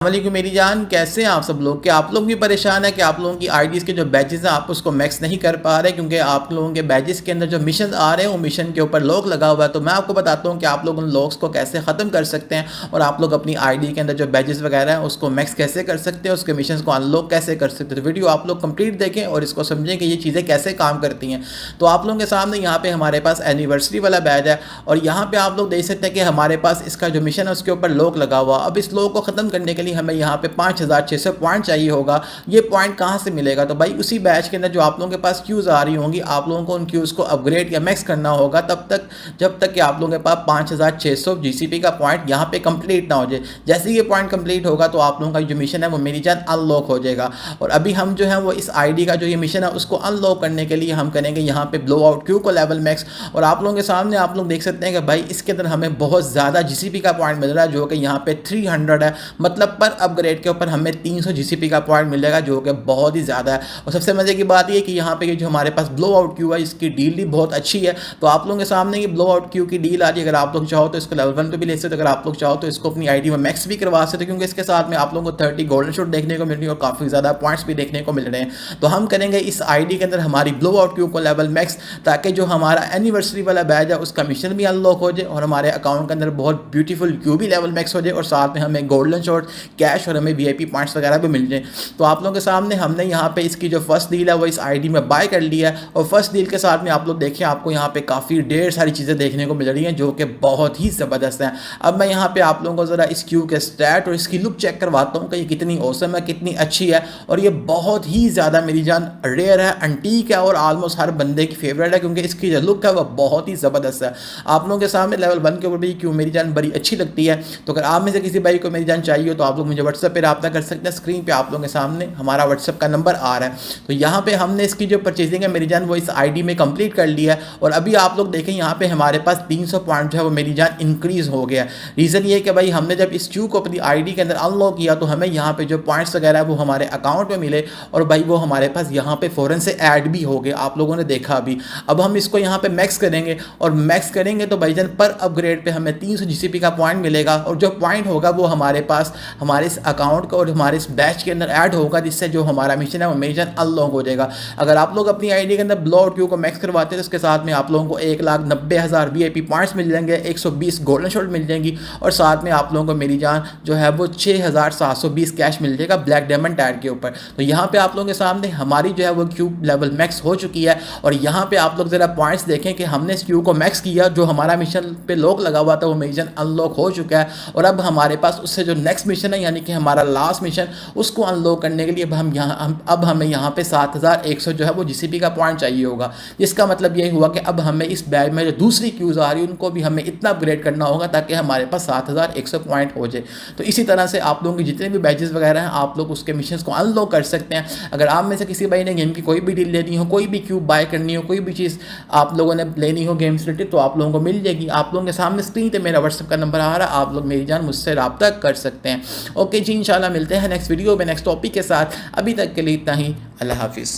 वालेकुम मेरी जान, कैसे हैं आप सब लोग। क्या आप लोग भी परेशान है कि आप लोगों की आईडीज़ के जो बैजेस हैं आप उसको मैक्स नहीं कर पा रहे क्योंकि आप लोगों के बैजेस के अंदर जो मिशन आ रहे हैं वो मिशन के ऊपर लॉक लगा हुआ है। तो मैं आपको बताता हूँ कि आप लोग उन लॉक्स को कैसे ख़त्म कर सकते हैं और आप लोग अपनी आईडी के अंदर जो बैजेस वगैरह हैं उसको मैक्स कैसे कर सकते हैं, उसके मिशन को अनलॉक कैसे कर सकते हैं। तो वीडियो आप लोग कंप्लीट देखें और इसको समझें कि ये चीज़ें कैसे काम करती हैं। तो आप लोगों के सामने यहाँ पर हमारे पास एनिवर्सरी वाला बैज है और यहाँ पर आप लोग देख सकते हैं कि हमारे पास इसका जो मिशन है उसके ऊपर लॉक लगा हुआ। अब इस लॉक को ख़त्म करने के लिए हमें यहाँ पे 5600 पॉइंट चाहिए होगा। ये पॉइंट कहाँ से मिलेगा? तो भाई उसी बैच के अंदर जो आप लोगों के पास क्यूज़ आ रही होंगी आप लोगों को उन क्यूज़ को अपग्रेड या मैक्स करना होगा तब तक जब तक कि आप लोगों के पास 5600 जीसीपी का पॉइंट यहाँ पे कंप्लीट ना हो जाए। जैसे ये पॉइंट कंप्लीट होगा तो आप लोगों का जो मिशन है वो मेरी जान अनलॉक हो जाएगा। और अभी हम जो है वो इस आईडी का जो ये मिशन है उसको अनलॉक करने के लिए हम करेंगे यहाँ पे ब्लो आउट क्यू को लेवल मैक्स। और आप लोगों के सामने आप लोग देख सकते हैं कि भाई इसके अंदर हमें बहुत ज़्यादा जीसीपी का पॉइंट मिल रहा है जो कि यहाँ पे 300 है। मतलब पर अपग्रेड के ऊपर हमें 300 जीसीपी का पॉइंट मिलेगा जो कि बहुत ही ज़्यादा है। और सबसे मज़े की बात ये कि यहाँ पे जो हमारे पास ब्लो आउट क्यू है इसकी डील भी बहुत अच्छी है। तो आप लोगों के सामने ये ब्लो आउट क्यू की डील आ रही है। अगर आप लोग चाहो तो इसको लेवल 1 पे भी ले सकते हो, अगर आप लोग चाहो तो इसको अपनी आईडी में मैक्स भी करवा सकते हो क्योंकि इसके साथ में आप लोगों को 30 गोल्डन शूट देखने को मिल रही है और काफ़ी ज़्यादा पॉइंट्स भी देखने को मिल रहे हैं। तो हम करेंगे इस आईडी के अंदर हमारी ब्लो आउट क्यू को लेवल मैक्स ताकि जो हमारा एनिवर्सरी वाला बैज है उसका मिशन भी अनलॉक हो जाए और हमारे अकाउंट के अंदर बहुत ब्यूटीफुल क्यू भी लेवल मैक्स हो जाए और साथ में हमें गोल्डन शॉट कैश और हमें वीआईपी पॉइंट्स वगैरह भी मिल जाए। तो आप लोगों के सामने हमने यहाँ पे इसकी जो फर्स्ट डील है वो इस आईडी में बाय कर लिया है और फर्स्ट डील के साथ में आप लोग देखें आपको यहाँ पे काफ़ी ढेर सारी चीज़ें देखने को मिल रही हैं जो कि बहुत ही ज़बरदस्त हैं। अब मैं यहाँ पे आप लोगों को ज़रा इस क्यू के स्टैट और इसकी लुक चेक करवाता हूँ कि ये कितनी औसम है, कितनी अच्छी है। और ये बहुत ही ज़्यादा मेरी जान रेयर है, एंटीक है और ऑलमोस्ट हर बंदे की फेवरेट है क्योंकि इसकी जो लुक है वह बहुत ही ज़बरदस्त है। आप लोगों के सामने लेवल 1 के ऊपर भी क्यू मेरी जान बड़ी अच्छी लगती है। तो अगर आप में से किसी भाई को मेरी जान चाहिए हो तो आप लोग मुझे व्हाट्सएप पर रब्ता कर सकते हैं। स्क्रीन पर आप लोगों के सामने हमारा व्हाट्सएप का नंबर आ रहा है। तो यहाँ पे हमने इसकी जो परचेजिंग है मेरी जान वो इस आईडी में कंप्लीट कर लिया है। और अभी आप लोग देखें यहाँ पे हमारे पास 300 पॉइंट जो है वो मेरी जान इंक्रीज़ हो गया। रीज़न ये कि भाई हमने जब इस क्यू को अपनी आईडी के अंदर अनलॉक किया तो हमें यहाँ पे जो पॉइंट्स वगैरह है वो हमारे अकाउंट में मिले और भाई वो हमारे पास यहाँ पे फ़ौरन से ऐड भी हो गए, आप लोगों ने देखा अभी। अब हम इसको यहाँ पे मैक्स करेंगे और मैक्स करेंगे तो भाईजान पर अपग्रेड पे हमें 300 जीसीपी का पॉइंट मिलेगा और जो पॉइंट होगा वो हमारे पास हमारे इस अकाउंट को और हमारे इस बैच के अंदर ऐड होगा जिससे जो हमारा मिशन है वो मेरी जान अनलॉक हो जाएगा। अगर आप लोग अपनी आईडी के अंदर ब्लो आउट क्यू को मैक्स करवाते हैं तो इसके साथ में आप लोगों को 1,90,000 वीआईपी पॉइंट्स मिल जाएंगे, 120 गोल्डन शॉट मिल जाएंगी और साथ में आप लोगों को मेरी जान जो है वो 6,720 कैश मिल जाएगा ब्लैक डायमंड टैग के ऊपर। तो यहाँ पे आप लोगों के सामने हमारी जो है वो क्यू लेवल मैक्स हो चुकी है। और यहाँ पे आप लोग ज़रा पॉइंट्स देखें कि हमने इस क्यू को मैक्स किया, जो हमारा मिशन पे लॉक लगा हुआ था वो मिशन अनलॉक हो चुका है। और अब हमारे पास उससे जो नेक्स्ट मिशन है यानी कि हमारा लास्ट मिशन उसको अनलॉक करने के लिए अब हमें यहाँ पे 7100 जो है वो जीसीपी का पॉइंट चाहिए होगा। जिसका मतलब ये हुआ कि अब हमें इस बैच में जो दूसरी क्यूज़ आ रही है उनको भी हमें इतना अपग्रेड करना होगा ताकि हमारे पास 7100 पॉइंट हो जाए। तो इसी तरह से आप लोगों के जितने भी बैचेस वगैरह हैं आप लोग उसके मिशन को अनलॉक कर सकते हैं। अगर आप में से किसी भाई ने गेम की कोई भी डील लेनी हो, कोई भी क्यूब बाय करनी हो, कोई भी चीज़ आप लोगों ने लेनी हो गेम से रिलेटेड तो आप लोगों को मिल जाएगी। आप लोगों के सामने स्क्रीन पर मेरा व्हाट्सएप का नंबर आ रहा है, आप लोग मेरी जान मुझसे रब्ता कर सकते हैं। ओके जी, इंशाल्लाह मिलते हैं नेक्स्ट वीडियो में नेक्स्ट टॉपिक के साथ। अभी तक के लिए इतना ही, अल्लाह हाफिज़।